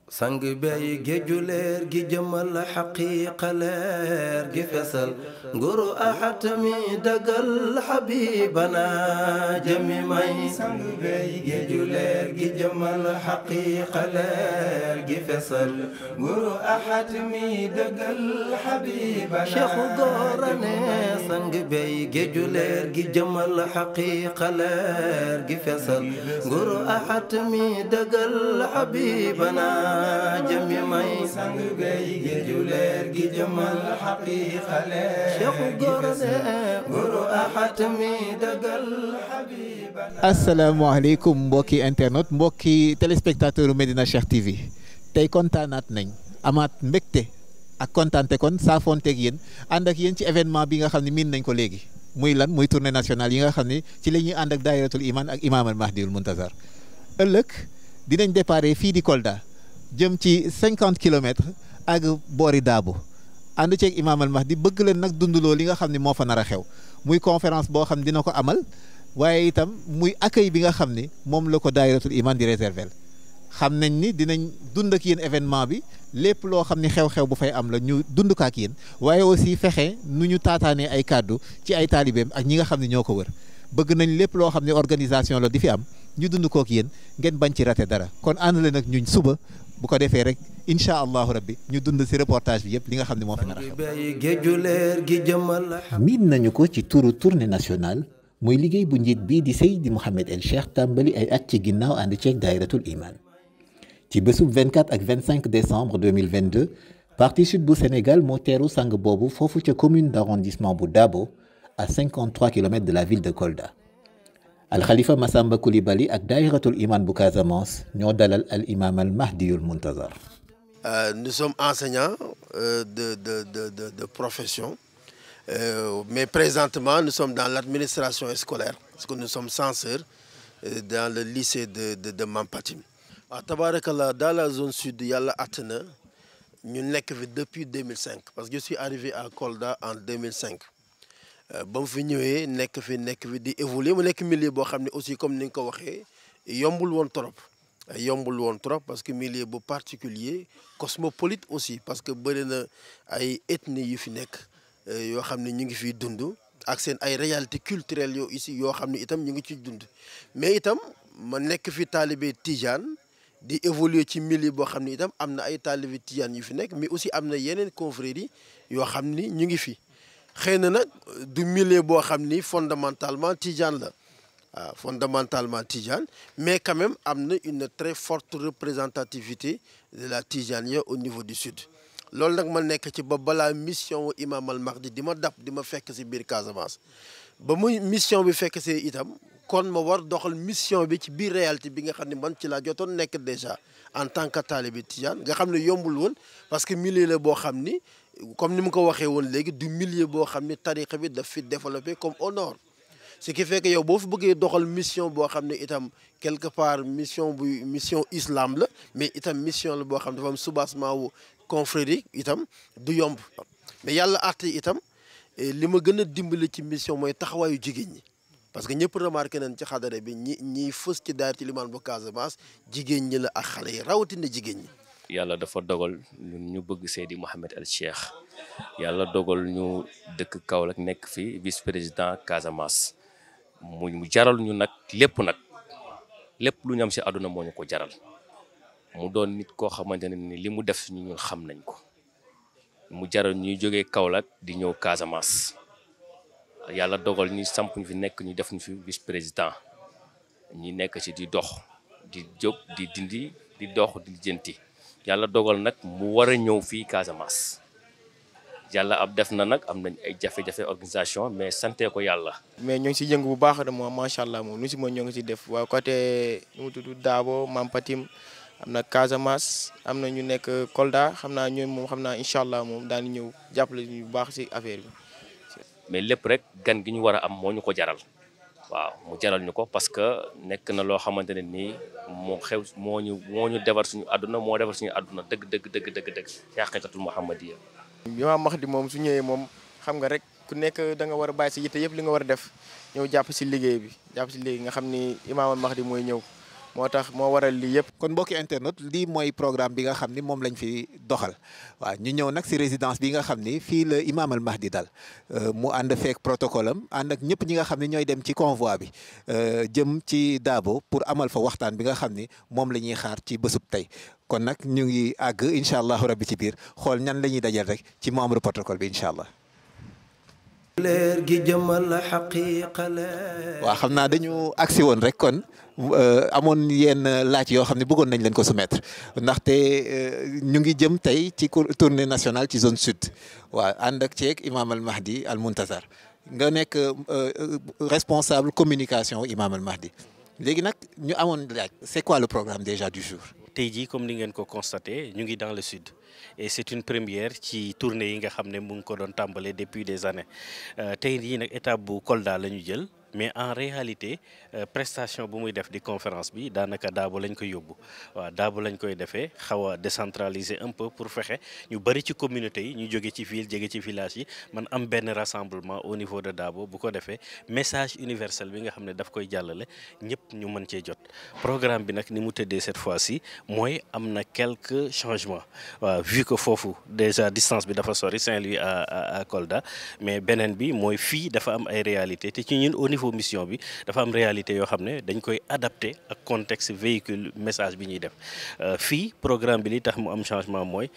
sang bey géeju leer gi jëmal xaqiiqa leer gi fesal nguru axat mi dagal xabibana jëmi may sang bey géeju leer gi jëmal xaqiiqa leer gi fesal nguru axat mi dagal xabibana cheikhu goorane sang bey géeju leer gi jëmal xaqiiqa leer gi fesal nguru axat mi dagal xabibana jëmi may sang bey géeju leer gi jëmal xaqiiqa leer cheikhu gorone guru axat mi dagal xabiba. asalaamaaleykum mbokki internet mbokki téléspectateur Medina Cheikh TV tey kontaanaat nañ amaat mbégte ak kontaante kon saafonteeg yéen ànd ak yéen ci événement bi nga xam ne miin nañ ko léegi muy lan muy tournée nationale yi nga xam ne ci la ñuy ànd ak daayiratul iman ak imaam al mahdiyul muntazar ëllëg dinañ déparé fii di Kolda jëm ci 50 kilomètres ak boori Daabo ànd ceeg imaam al mahdi bëgg leen nag dundaloo li nga xam ne moo fa nar a xew muy conférence boo xam dina ko amal waaye itam muy accueil bi nga xam ne moom la ko daayiratul iman di réserver xam nañ ni dinañ dund ak yéen événement bi lépp loo xam ne xew-xew bu fay am la ñu dund ko ak yéen waaye aussi fexe nu ñu taataanee ay kàddu ci ay taalibeem ak ñi nga xam ne ñoo ko wër bëgg nañ lépp loo xam ne organisation la di fi am ñu dund kook yéen ngeen bañ ci raté dara kon ànd leen ak ñuñ suba bu ko defee rek incha allahu rabbi ñu dund si reportage bi yëpp li nga xam ne moo fi nar a xew. miin nañu ko ci turu tournée nationale muy liggéey bu njiit bii di Seydi Mouhamed El Cheikh tàmbali ay at ci ginnaaw ànd ceeg daayiratul iman ci bésub 24 ak 25 décembre 2022 partie sud bu Sénégal moo teeru sang boobu foofu ca commune d'arrondissement bu Dabo à 53 kilomètres de la ville de Kolda. al Khalifa Massamba Coulibaly ak daayiratul iman bu Casamance ñoo dalal al imam al mahdiyul muntazar. Nous sommes enseignants de profession, mais présentement nous sommes dans l'administration scolaire parce que nous sommes censeurs dans le lycée de Mampatim. waaw tabarakallah dans la zone sud yàlla àtt na ñu nekk fi depuis 2005 parce que je suis arrivé à Kolda en 2005. ba mu fi ñëwee nekk fi di évoluer mu nekk milieu boo xam ne aussi comme ni nga ko waxee yombul woon trop parce que milieu bu particulier cosmopolite aussi parce que bëri na ay ethnie yu fi nekk yoo xam ne ñu ngi fiy dund ak seen ay réalités culturelles yoo ici yoo xam ne itam ñu ngi ciy dund mais itam ma nekk fi taalibe Tijaan di évoluer ci milieu boo xam ne itam am na ay taalibe Tijaan yu fi nekk mais aussi am na yeneen confréries yoo xam ni ñu ngi fi. xëy na nag du milieu boo xam ni fondamentalement tijaan la waaw fondamentalement tijaan mais quand même am na une très forte représentativité de la tijaniya au niveau du sud loolu nag ma nekk ci ba balaa mission wu imam al mahdi di ma dab di ma fekk si biir Casamance ba muy mission bi fekk see itam kon ma war doxal mission bi ci biir réalité bi nga xam ne man ci laa jotoon nekk déjà en tant que talibé tijaan nga xam ne yombul woon parce que milieu la boo xam ni comme ni mu ko waxee woon léegi du milieu boo xam ne tariqa bi daf fi développé comme au nord ce qui fait que yow boo fi bëggee doxal mission boo xam ne itam quelque part mission islam la mais itam mission la boo xam ne dafa am soubassement wu confrérie itam du yomb mais yàlla àtte itam li ma gën a dimbali ci mission mooy taxawaayu jigéen ñi parce que ñëpp remarqué nañ ci xadara bi ñiy fës ci daayira ci limaan bu Casamance jigéen ñi la ak xale yi rawatina jigéen ñi. yàlla dafa dogal ñun ñu bëgg Seydi Mouhamed El Cheikh yàlla dogal ñu dëkk Kaolack nekk fi vice président Casamance mu jaral ñu nag lépp lu ñu am si àdduna moo ñu ko jaral mu doon nit koo xamante ne ni li mu def si ñun xam nañ ko mu jaral ñuy jógee Kaolack di ñëw Casamance yàlla dogal ñu samp ñu fi nekk ñu def ñu fi vice président ñi nekk ci di dox di jóg di dindi di dox di jënti yàlla dogal nag mu war a ñëw fii Casamance yàlla ab def na nag am nañ ay jafe-jafe organisation mais sante ko yàlla. mais ñoo ngi si yëngu bu baax de moom macha allah moom nu si moom ñoo ngi si def waa côté nu mu tudd Dabo Mampatim am na Casamance am na ñu nekk Kolda xam naa ñoom moom xam naa incha allah moom daan ñëw jàppale ñu bu baax si affaire bi. mais lépp rek gan gi ñu war a am moo ñu ko jaral. waaw mu jaral ñu ko parce que nekk na loo xamante ne nii moo ñu defar suñu àdduna moo defar suñu àdduna dëgg ci haqiqatul muhammadiya. Imaam Mahdi moom su ñëwee moom xam nga rek ku nekk da nga war a bàyyi sa yitte yëpp li nga war a def ñëw jàpp si liggéey bi nga xam ni Imaam Mahdi mooy ñëw moo tax moo waral lii yëpp. kon mbokki internet lii mooy programme bi nga xam ni moom lañ fi doxal waaw ñu ñëw nag si résidence bi nga xam ni fii la Imam Al Mahdi dal mu ànd feek protocole am ànd ak ñëpp ñi nga xam ne ñooy dem ci convoi bi jëm ci Dabo pour amal fa waxtaan bi nga xam ni moom la ñuy xaar ci bésub tey kon nag ñu ngi àgg incha allahu rabbi ci biir xool ñan la ñuy dajal rek ci membre protocole bi incha allah. leer gi jëmal xaqiqa leer. waaw xam naa dañu agsi woon rek kon amoon yenn laaj yoo xam ne bëggoon nañ leen ko soumettre ndaxte ñu ngi jëm tey ci tournée nationale ci zone sud waaw ànd ak ceeg Imam Al Mahdi Al Muntazar nga nekk responsable communication Imam Al Mahdi léegi nag ñu amoon laaj c'est quoi le programme déjà du jour. tey jii comme ni ngeen ko constaté ñu ngi dans le sud et c'est une première ci tournée yi nga xam ne mu ngi ko doon tàmbale depuis des années tey jii nag étape bu Kolda la ñu jël mais en réalité prestation bu muy def di conférence bi daanaka Dabo lañ koy yóbbu waaw Dabo lañ koy defee xaw a décentraliser un peu pour fexe ñu bëri ci communauté yi ñu jóge ci ville jóge ci village yi man am benn rassemblement au niveau de Dabo bu ko defee message universel bi nga xam ne daf koy jàllale ñëpp ñu mën cee jot programme bi nag ni mu tëddee cette fois-ci mooy am na quelques changements waaw vu que foofu déjà distance bi dafa sori Saint-Louis à Kolda mais beneen bi mooy fii dafa am ay réalité te ci ñun au niveau mission bi dafa am réalité yoo xam ne dañ koy adapté ak contexte véhicule message bi ñuy def fii programme bi li tax mu am changement mooy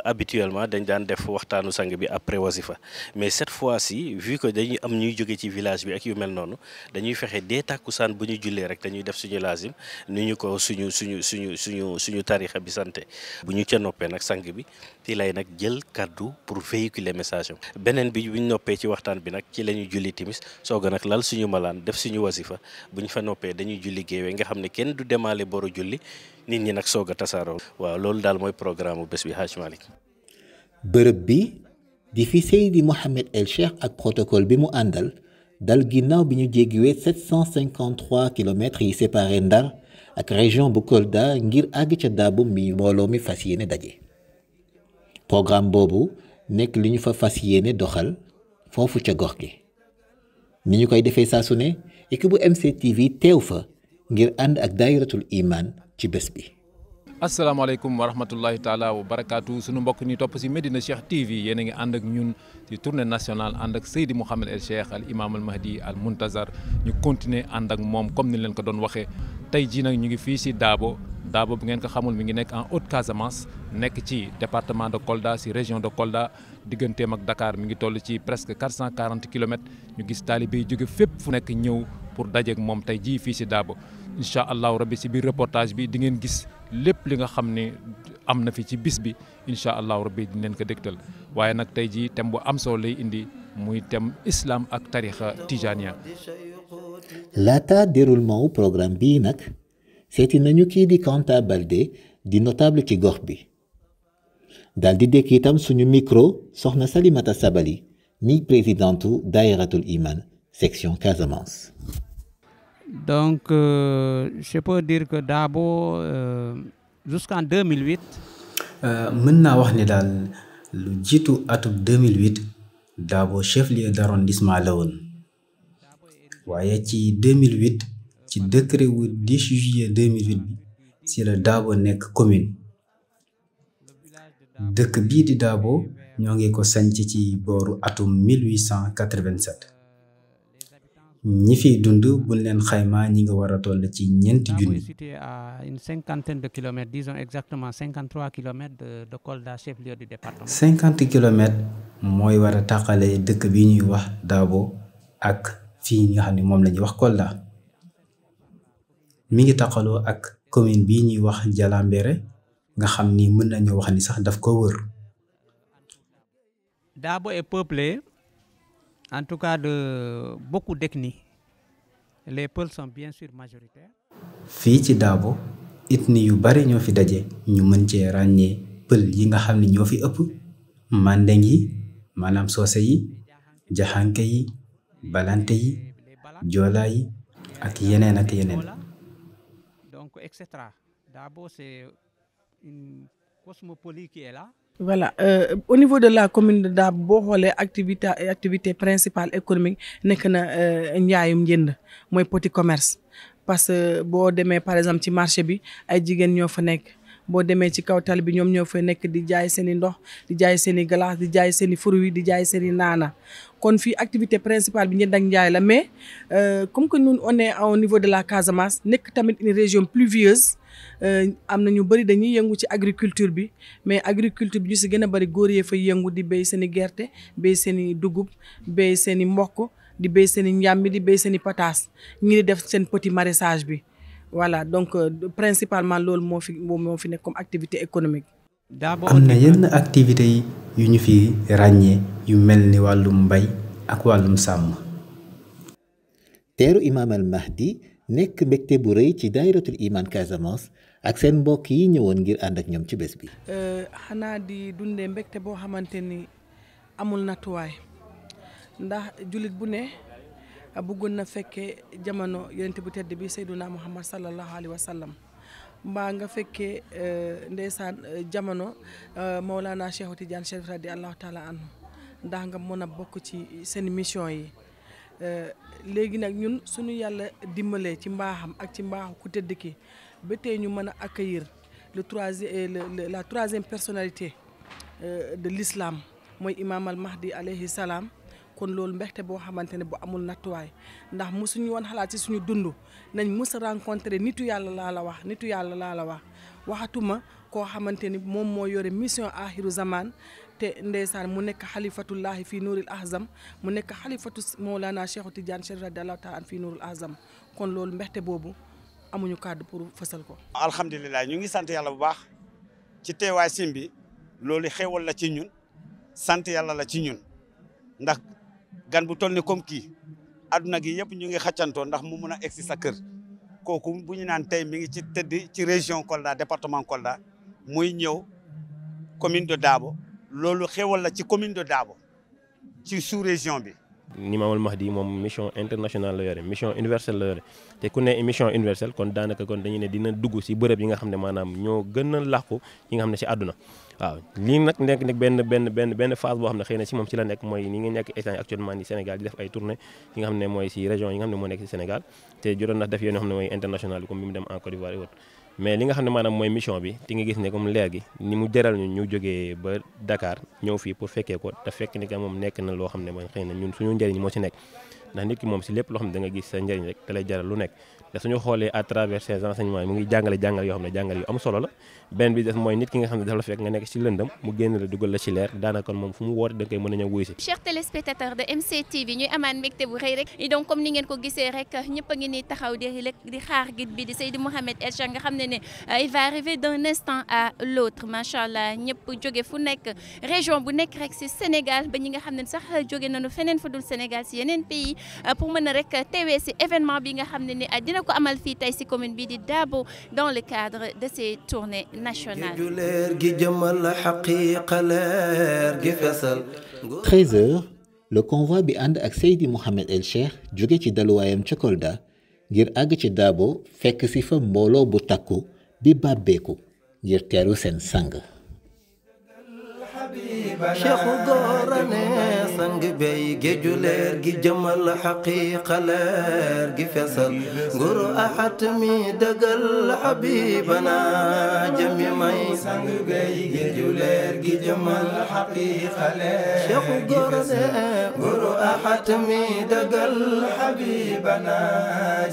habituellement dañ daan def waxtaanu sang bi après wasifa mais cette fois-ci vu que dañuy am ñuy jóge ci village bi ak yu mel noonu dañuy fexe dee tàkkusaan bu ñu jullee rek dañuy def suñu lazim ni ñu ko suñu tarixa bi santé bu ñu ca noppee nag sang bi ci lay nag jël kaddu pour véhiculer message am beneen bi bu ñu noppee ci waxtaan bi nag ci la ñuy julli timis soog a nag lal suñu malaan def suñu wasifa bu ñu fa noppee dañuy julli géewee nga xam ne kenn du demaale boru julli nit ñi nag soog a tasaaroo waaw loolu daal mooy programme bu bés bi Hadj Malick. bërëb bi di fi Seydi Mouhamed El Cheikh ak protocole bi mu àndal dal ginnaaw bi ñu jéggiwee 753 kilomètres yi séparé Ndar ak région bu Kolda ngir àgg ca Dabo mi mbooloo mi fas yéene daje programme boobu nekk li ñu fa fas yéene doxal foofu ca gox gi ni ñu koy defee saa su ne équipe bu MCTV teew fa ngir ànd ak daayiratul iman ci bés bi. asalaamaaleykum wa rahmatullahi taala wa barakaatu sunu mbokk ni topp si Medina Cheikh TV yéen a ngi ànd ak ñun ci tournée nationale ànd ak Seydi Mouhamed El Cheikh al Imam Al Mahdi Al Muntazar ñu continuer ànd ak moom comme ni leen ko doon waxee tey jii nag ñu ngi fii si Dabo bu ngeen ko xamul mi ngi nekk en Haute-Casamance nekk ci département de Kolda si région de Kolda digganteem ak Dakar mi ngi toll ci presque 440 kilomètres ñu gis taalibe yi jóge fépp fu nekk ñëw pour dajeek moom tey jii fii si Dabo incha allahu rabbi si biir reportage bi di ngeen gis lépp li nga xam ne am na fi ci bis bi incha allahu rabbi di leen ko dégtal waaye nag tey jii thème bu am solo lay indi muy thème islam ak tarixa tijaniya. laata déroulement wu programme bii nag seeti nañu kii di Kanta Baldé di notable ci gox bi daal di dékk itam suñu micro soxna Salimata Sabali mi présidentu daayiratul iman section Casamance. Donc, je peux dire que Dabo, jusqu'en 2008. mën naa wax ne daal lu jiitu atum 2008 Dabo chef-lieu d'arrondissement la woon waaye ci 2008 ci décret wu 10 juillet 2008 bi ci la Dabo nekk commune dëkk bii di Dabo ñoo ngi ko sanc ci booru atum 1887. ñi fiy dund buñ leen xaymaa ñi nga war a toll ci ñeenti junni. Situé à une cinquantaine de kilomètres, disons exactement 53 kilomètres de Kolda, chef-lieu du département. 50 kilomètres mooy war a tàqale dëkk bi ñuy wax Dabo ak fii nga xam ne moom la ñuy wax Kolda mi ngi tàqaloo ak commune bii ñuy wax Jalambéré nga xam ni mën nañu wax ni sax daf ko wër. Dabo est peuplé. En tout cas, de beaucoup d'ethnies. Les Peuls sont bien sûr majoritaires. fii ci Dabo ethnie yu bari ñoo fi daje ñu mën cee ràññee pël yi nga xam ne ñoo fi ëpp mandeng yi maanaam soose yi jaxanke yi balante yi joola yi ak yeneen ak yeneen. Donc etc. Dabo c'est une cosmopolie qui est là. Voilà, au niveau de la commune de Dabo boo xoolee activité principale économique nekk na njaayum njënd mooy petit commerce parce que boo demee par exemple ci marché bi ay jigéen ñoo fa nekk boo demee ci kaw tali bi ñoom ñoo fa nekk di jaay seen i ndox di jaay seen i glace di jaay seen i fruits di jaay seen i naana kon fii activité principale bi njënd ak njaay la mais comme que ñun on est au niveau de la Casamance nekk tamit une région pluvieuse am na ñu bëri dañuy yëngu ci agriculture bi mais agriculture bi ñu si gën a bëri góor yee fa yëngu di béy seen i gerte béy seen i dugub béy seen i mboq di béy seen i njàmbi di béy seen i pataas ñi di def seen petit maraîchage bi voilà donc principalement loolu moo fi nekk comme activité économique. am na yenn activités yi yu ñu fi ràññee yu mel ni wàllum mbay ak wàllum sàmm. teeru Imam Al Mahdi nekk mbégte bu rëy ci daayiratul iman Casamance ak seen mbokk yi ñëwoon ngir ànd ak ñoom ci bés bi. xanaa di dundee mbégte boo xamante ni amul nattuwaay ndax jullit bu ne bëggoon na fekkee jamono yonent bu tedd bi Seyduna Muhammad sallallahu alayhi wa sallam mbaa nga fekkee ndeysaan jamono Mawlana Cheikh Tidiane Chérif radiyallahu taala anhu ndax nga mën a bokk ci seen mission yi. léegi nag ñun suñu yàlla dimbalee ci mbaaxam ak ci mbaaxu ku tëdd ki ba tey ñu mën a accueillir la troisième personnalité de l'islam mooy Imam Al Mahdi alayhi salaam kon loolu mbexte boo xamante ne bu amul nattuwaay ndax musuñu woon xalaat ci suñu dund nañ mus a rencontrer nitu yàlla laa la wax waxatuma koo xamante ni moom moo yore mission axiru zaman te ndeysaan mu nekk xalifatullahi fii nuuril ahzam mu nekk xalifatu Mawlana Cheikh Tidiane Chérif radiyallahu taala an fii nuuril ahzam kon loolu mbexte boobu amuñu kàddu pour fësal ko. alhamdulilah ñu ngi sant yàlla bu baax ci teewaay sim bi loolu xéewal la ci ñun sant yàlla la ci ñun ndax gan bu toll ni comme kii adduna gi yëpp ñu ngi xaccantoo ndax mu mun a egsi sa kër kooku bu ñu naan tey mi ngi ci tëdd ci région Kolda département Kolda muy ñëw commune de Dabo. loolu xéwal la ci commune de Dabo ci sous-région bi. Imam Al Mahdi moom mission internationale la yore mission universelle la yore te ku ne mission universelle kon daanaka kon dañu ne dina dugg si bërëb yi nga xam ne maanaam ñoo gën a làqu yi nga xam ne si àdduna waaw lii nag nekk benn phase boo xam ne xëy na si moom si la nekk mooy ni nga nekk état actuellement ni Sénégal di def ay tournée yi nga xam ne mooy si région yi nga xam ne moo nekk si Sénégal te jotoon na def yéen yoo xam ne mooy international bi comme bi mu dem en Côte d'Ivoire et autres mais li nga xam ne maanaam mooy mission bi ti nga gis ne comme leer gi ni mu jaral ñu jógee ba Dakar ñëw fii pour fekkee ko te fekk ni que moom nekk na loo xam ne mooy xëy na ñun suñu njëriñ moo ci nekk ndax nit ki moom si lépp loo xam ne da nga gis sa njëriñ rek te lay jaral lu nekk te suñu xoolee à travers ces enseignements mu ngi jàngale yoo xam ne jàngale yu am solo la benn bi def mooy nit ki nga xam ne dafa la fekk nga nekk ci lëndëm mu génn la dugal la ci leer daanaka moom fu mu woote da nga koy mën a ñëw wuyu si. Chers téléspectateurs de MCTV ñuy amaan mbégte bu rëy rek donc comme ni ngeen ko gisee rek ñëpp a ngi nii taxaw di xaar guide bi di Seydi Mouhamed El Cheikh nga xam ne il va arriver d'un instant à l'autre macha allah ñëpp jóge fu nekk région bu nekk rek ci Sénégal ba ñi nga xam ne sax jóge nañu feneen fu dul Sénégal ci yeneen pays pour mën a rek teewee ci événement bi nga xam ne ni dina ko amal fii tey ci commune bi di Dabo dans le cadre de ces tournées nationales. 13h le convoi bi ànd ak Seydi Mouhamed El Cheikh jóge ci daluwaayam ca Kolda ngir àgg ci Dabo fekk ci fa mbooloo bu takku bi bàbbeeku ngir teeru seen sang. Cheikhu Gorane sang bey géeju leer gi jëmal xaqiiqa leer gi fesal nguru axat mi dëggal xabibana jëmi may sang bey géeju leer gi jëmal xaqiiqa leer Cheikhu Gorane nguru axat mi dëggal xabibana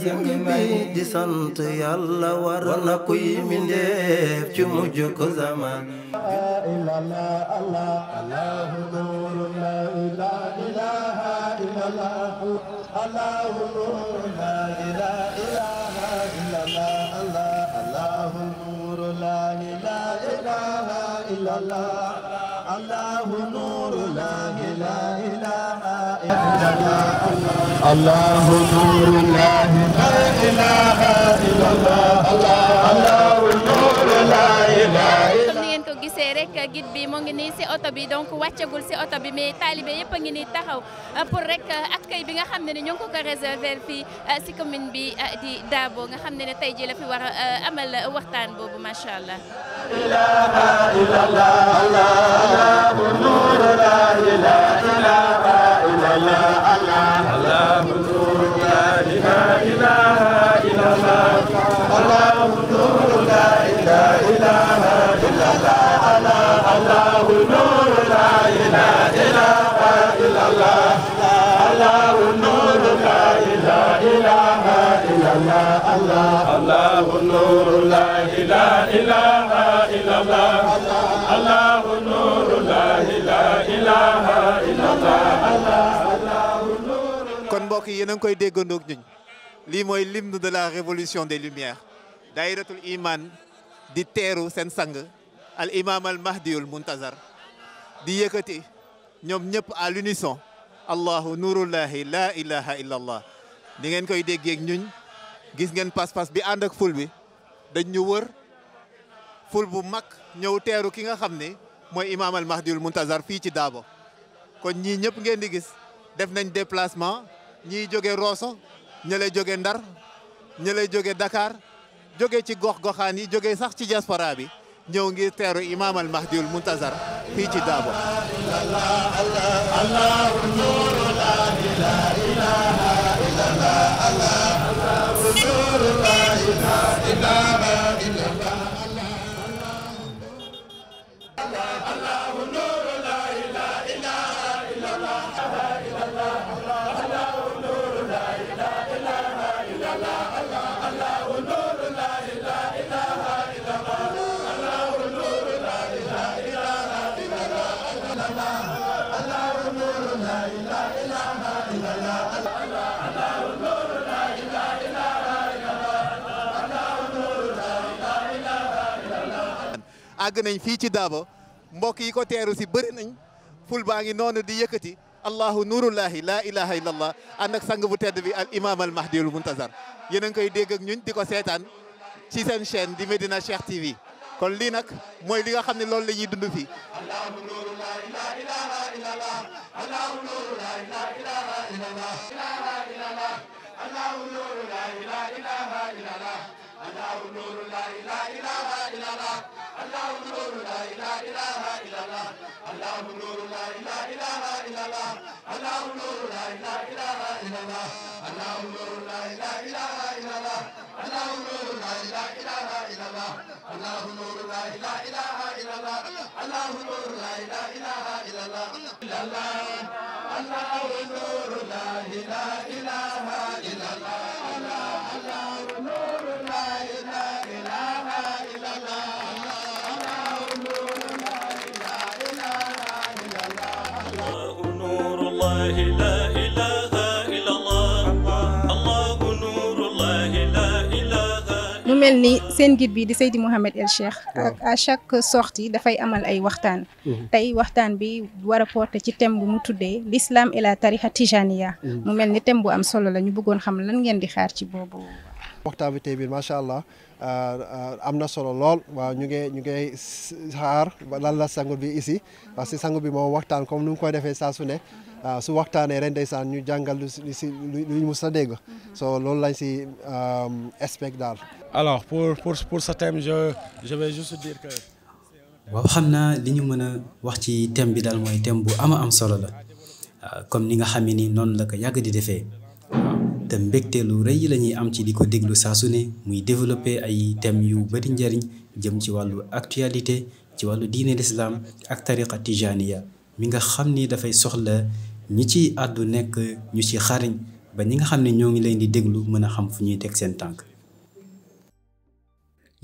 jëmi may di sant yàlla war na kuy mindeef ci mujj ko zaman الله نور لا إله إلا الله الله نور لا إله إلا الله الله نور لا إله إلا الله الله نور لا إله إلا الله الله نور لا إله إلا الله الله نور لا إله rek guide bi moo ngi nii ci oto bi donc wàccagul ci oto bi mais talibé yëpp a ngi nii taxaw pour rek accueil bi nga xam ne ñu ngi ko réserver fii ci commune bi di Dabo nga xam ne tey jii la fi war a amal waxtaan boobu macha allah. ilaha illallah allah nur la ilaha illallah allah nur la ilaha illallah إلا الله الله نور الله لا إله إلا الله kon mbokk yi yéen a ngi koy déggandoo ak ñun lii mooy l'hymne de la révolution des lumières daayiratul iman di teeru seen sang al imam al mahdiul muntazar di yëkkati ñoom ñëpp à l'unisson allahu nurullahi la ilaha illa allah di ngeen koy déggee ak ñun gis ngeen pas-pas bi ànd ak ful bi dañ ñu wër ful bu mag ñëw teeru ki nga xam ne mooy imam al mahdiul muntazar fii ci Dabo kon ñii ñëpp ngeen di gis def nañ déplacement ñii jóge Rosso ñële jóge Ndar ñële jóge Dakar jóge ci gox-goxaan yi jóge sax ci diaspora bi ñëw ngir teeru imam al mahdiul muntazar fii ci Dabo àgg nañ fii ci Dabo mbokk yi ko teeru si bëri nañ ful baa ngi noonu di yëkkati allahu nurullahi la ilaha illallah ànd ak sang bu tedd bi al imam al mahdiul muntazar yéen a ngi koy dégg ak ñun di ko seetaan ci seen chaîne di Medina Cheikh TV kon lii nag mooy li nga xam ne loolu la ñuy dund fii mu mel ni seen guide bi di Seydi Mouhamed El Cheikh à chaque sortie dafay amal ay waxtaan tey waxtaan bi war a porter ci thème bu mu tuddee l'islam et la tariqa tijaniya mu mel ni thème bu am solo la ñu bëggoon xam lan ngeen di xaar ci boobu waxtaan bi tey bi macha allah am na solo lool waaw ñu ngi xaar lan la sangu bi ici parce que sangu bi moom waxtaan comme nu mu koy defee saa su ne su waxtaanee ren ndeysaan ñu jàngal lu ñu mus a dégg so loolu lañ si expect daal. alors pour ce thème je vais juste dire que. waaw xam naa li ñu mën a wax ci thème bi daal mooy thème bu am solo la comme ni nga xam ni noonu la ko yàgg di defee te mbégte lu rëy la ñuy am ci di ko déglu saa su ne muy développer ay thèmes yu bari njariñ jëm ci wàllu actualité ci wàllu diine l'islam ak tariqa tijaniya mi nga xam ni dafay soxla ñi ci àddu nekk ñu ci xariñ ba ñi nga xam ne ñoo ngi leen di déglu mën a xam fu ñuy teg seen tànk.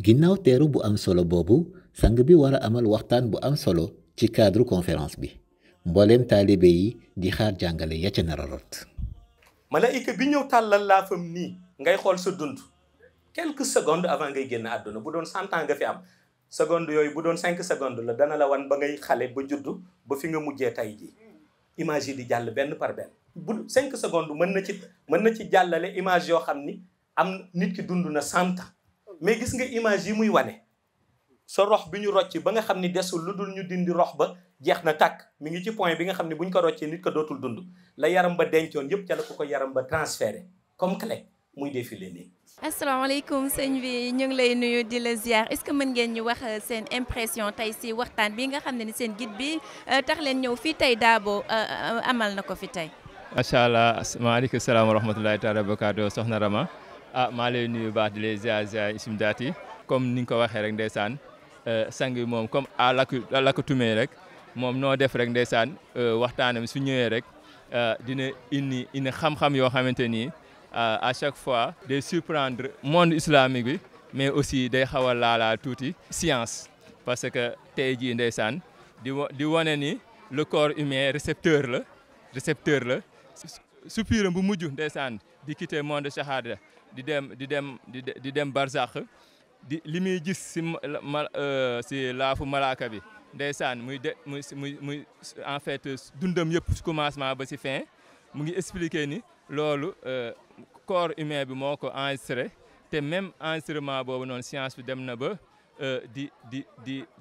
ginnaaw teeru bu am solo boobu sang bi war a amal waxtaan bu am solo ci cadre conférence bi mbooleem taalibe yi di xaar jàngale ya ca nar a rot. malaayika bi ñëw tàllal laafam nii ngay xool sa dund quelques secondes avant ngay génn àdduna bu doon 100 ans nga fi am seconde yooyu bu doon 5 secondes la dana la wan ba ngay xale ba juddu ba fi nga mujjee tay ji image yi di jàll benn par benn bu 5 secondes mën na ci jàllale image yoo xam ni am nit ki dund na 100 ans mais gis nga image yi muy wane sa rox bi ñu rocc ba nga xam ni desul lu dul ñu dindi rox ba jeex na tàkk mi ngi ci point bi nga xam ne bu ñu ko roccee nit ko dootul dund la yaram ba dencoon yëpp ca la ko yaram ba transféré comme clé muy défilé nii. asalaamaaleykum sëñ bi ñu ngi lay nuyu di la ziar est-ce que mën ngeen ñu wax seen impression tey si waxtaan bi nga xam ne ni seen guide bi tax leen ñëw fii tey Dabo amal na ko fi tey. macha allah maaleykum salaam wa rahmatulahi taala wa barakaatu soxna Rama maa lay nuyu baax di lay ziar isim daati comme ni nga ko waxee rek ndeysaan sang bi moom comme à l'accoutumée rek moom noo def rek ndeysaan waxtaanam su ñëwee rek dina indi xam-xam yoo xamante ni à chaque fois day surprendre monde islamique bi mais aussi day xaw a laalaa tuuti science parce que tey jii ndeysaan di wane ni le corps humain récepteur la suppiram bu mujj ndeysaan di quitter monde shahada di dem barzakh li muy gis si laafu malaaka bi ndeysaan muy en fait dundam yëpp si commencement ba si fin mu ngi expliquer ni loolu corps humain bi moo ko enregistré te même enregistrement boobu noonu science bi dem na ba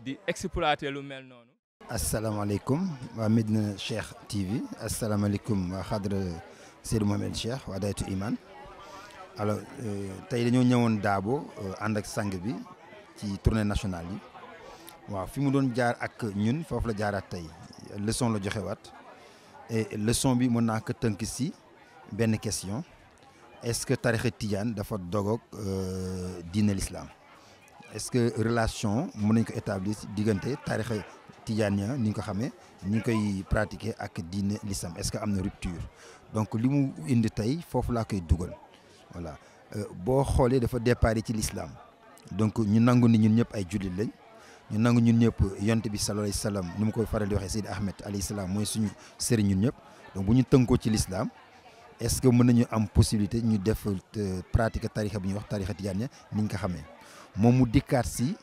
di exploiter lu mel noonu. asalaamaaleykum waa Medina Cheikh TV asalaamaaleykum waa xadra Seydou Mohamed Cheikh waa Daytu Iman alors tey dañoo ñëwoon Dabo ànd ak sang bi ci tournée nationale yi waaw fi mu doon jaar ak ñun foofu la jaaraat tey leçon la joxewaat et leçon bi mën naa ko tënk si benn question est-ce que tarixa Tidiane dafa dogoog diine l'islam est-ce que relation mën nañ ko établir si diggante tarixa Tidiane ni nga ko xamee ni ñu koy pratiquer ak diine l'islam est-ce que am na rupture donc li mu indi tey foofu laa koy dugal voilà boo xoolee dafa départ ci l'islam donc ñu nangu ni ñun ñëpp ay jullit lañ ñu nangu ñun ñëpp yonent bi sallallahu alayhi wasallam ni mu koy faral di waxee Seydi Ahmed alayhi salaam mooy suñu sëriñ ñun ñëpp donc bu ñu tënkoo ci l'islam est-ce que mën nañu am possibilité ñu def pratique tarixa bi ñuy wax tarixa Tidiane ni ñu ko xamee moom mu dikkaat si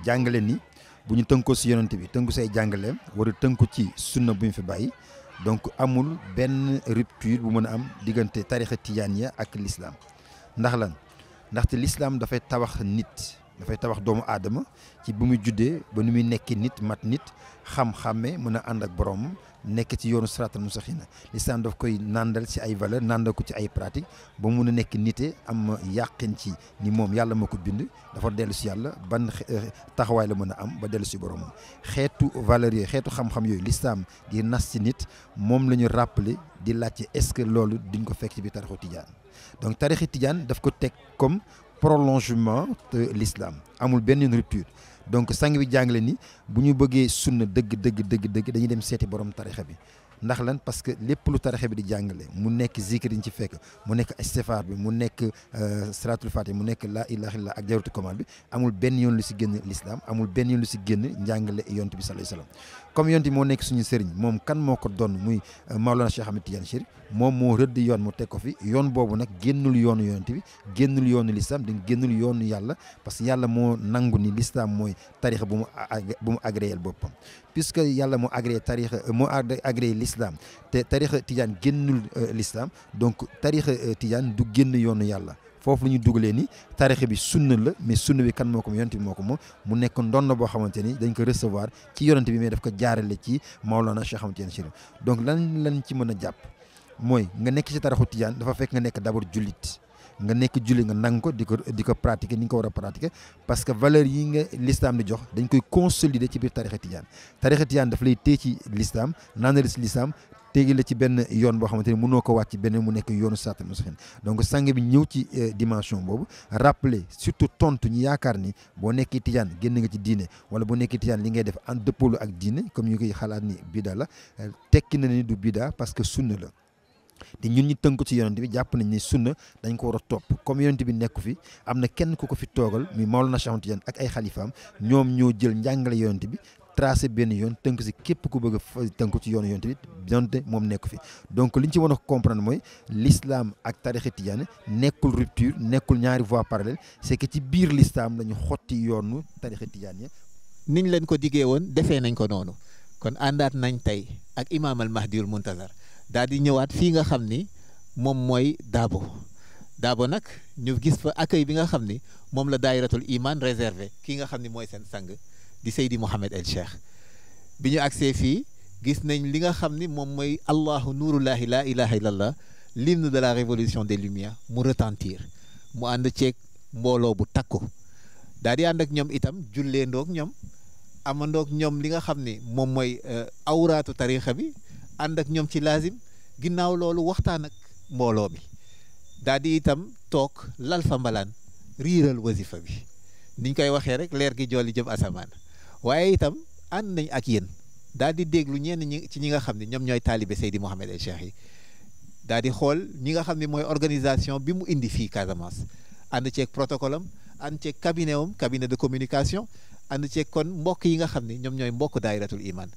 jàngale ni bu ñu tënkoo si yonent bi tënku say jàngaleem war a tënku ci sunna bu ñu fi bàyyi donc amul benn rupture bu mën a am diggante tarixa Tidiane ak l'islam ndax lan ndaxte l'islam dafay tabax nit dafay tabax doomu aadama ci bu muy juddee ba nu muy nekk nit mat nit xam-xame mën a ànd ak borom nekk ci yoonu siraatal mustaqiim l'islam daf koy nandal ci ay valeur nandal ko ci ay pratique ba mun a nekk nite am yàqin ci ni moom yàlla moo ko bind dafa dellu si yàlla ban taxawaay la mën a am ba dellu si borom xeetu valeurs yooyu xeetu xam-xam yooyu l'islam di nas ci nit moom la ñu rappeler di laajte est-ce que loolu duñ ko fekk ci biir tarixu Tidiane donc tarixu Tidiane daf ko teg comme prolongement de l'islam amul benn rupture donc sang bi jàngale ni bu ñu bëggee sunna dëgg dañuy dem seeti borom tarixa bi ndax lan parce que lépp lu tarixa bi di jàngale mu nekk zikr yi ñu ci fekk mu nekk istighfar bi mu nekk salatul fatih mu nekk la ilaha illallah ak jawharatul kamal bi amul benn yoon lu si génn l'islam amul benn yoon lu si génn njàngale yonent bi sallallahu alayhi wasallam comme yonent bi moo nekk suñu sëriñ moom kan moo ko doon muy Maolana Cheikh Ahmed Tidiane Chérif moom moo rëdd yoon mu teg ko fi yoon boobu nag génnul yoonu yonent bi génnul yoonu l'islam dañ génnul yoonu yàlla parce que yàlla moo nangu ni l'islam mooy tarixa bu mu agréel boppam puisque yàlla moo agréé tarixa moo agréé l'islam te tarixa Tidiane génnul l'islam donc tarixa Tidiane du génn yoonu yàlla foofu la ñu dugalee ni tarixa bi sunna la mais sunna bi kan moo ko yonent bi moo ko moom mu nekk ndonn boo xamante ni dañ ko recevoir ci yonent bi mais daf ko jaarale ci Maolana Cheikh Ahmed Tidiane Chérif donc lan ci mën a jàpp mooy nga nekk ci tarixa Tidiane dafa fekk nga nekk d'abord jullit nga nekk julli nga nang ko di ko pratiquer ni nga ko war a pratiquer parce que valeur yi nga l'islam di jox dañ koy consolider ci biir tarixa Tidiane daf lay téye ci l'islam naanal ci l'islam téegi la ci benn yoon boo xamante ni mënoo ko wàcc benn mu nekk yoonu siraatal mustaqiim donc sang bi ñëw ci dimension boobu rappeler surtout tontu ñu yaakaar ni boo nekkee Tidiane génn nga ci diine wala boo nekkee Tidiane li ngay def en dëppoolu ak diine comme ñu koy xalaat ni bida la tekki na ni du bida parce que sunna la te ñun ñu tënk ci yonent bi jàpp nañ ni sunna dañ ko war a topp comme yonent bi nekku fi am na kenn ku ko fi toogal muy Maolana Cheikh Ahmed Tidiane ak ay xalifaam ñoom ñoo jël njàngale yonent bi tracé benn yoon tënk si képp ku bëgg a tënk ci yoonu yonent bi donte moom nekku fi donc li ñu ci mën a comprendre mooy l'islam ak tarixa Tidiane nekkul rupture nekkul ñaari voies parallèles c'est que ci biir l'islam lañu xotti yoonu tarixa Tidiane ya niñ leen ko diggee woon defee nañ ko noonu kon àndaat nañ tey ak Imam al Mahdiul Muntazar daal di ñëwaat fii nga xam ni moom mooy Dabo nag ñu gis fa accueil bi nga xam ni moom la daayiratul iman réservé kii nga xam ni mooy seen sang di Seydi Mouhamed El Cheikh bi ñu agsee fii gis nañ li nga xam ni moom mooy Allahu nurullahi la ilaha illallah l'hymne de la révolution des lumières mu retentir mu ànd ceeg mbooloo bu takku daal di ànd ak ñoom itam julleendoog ñoom amandoog ñoom li nga xam ni moom mooy awraatu tarixa bi ànd ak ñoom ci lazim ginnaaw loolu waxtaan ak mbooloo mi daal di itam toog lal fa mbalaan riiral wasifa bi niñ koy waxee rek leer gi jolli jëm asamaan waaye itam ànd nañ ak yéen daal di déglu ñenn ñi ci ñi nga xam ne ñoom ñooy taalibe Seydi Mouhamed El Cheikh yi daal di xool ñi nga xam ne mooy organisation bi mu indi fii Casamance ànd ceeg protocole am ànd ceeg cabinet de communication ànd ci kon mbokk yi nga xam ne ñoom ñooy mbokk daayiratul iman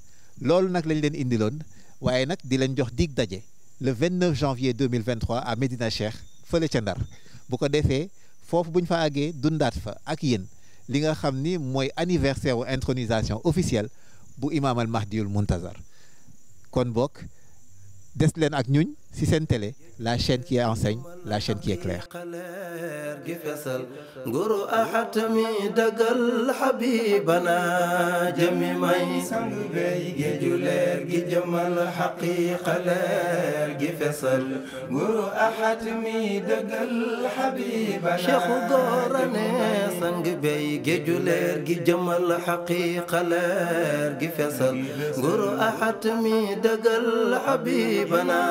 loolu nag lañ leen indiloon waaye nag di leen jox dig daje le 29 janvier 2023 à Médina Cheikh fële ca Ndar bu ko defee foofu buñ fa àggee dundaat fa ak yéen li nga xam ni mooy anniversaire wu intronisation officielle bu imam al Mahdiul Muntazar kon bokk des leen ak ñuñ ci seen télé la chaîne qui enseigne la chaîne qui éclaire gi fesal nguru ahatami dagal habibana jami may sang bey géeju leer gi jëmal haqiqa leer gi fesal nguru ahatami dagal habibana cheikhu gorane sang bey géeju leer gi jëmal haqiqa leer gi fesal nguru ahatami dagal habibana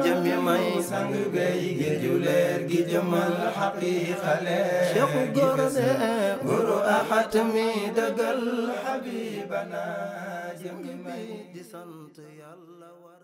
jami may sang bey géeju leer gi jëmal haqiqa leer cheikhu gorane nguru ahatami dagal habibana jami may di sant yàlla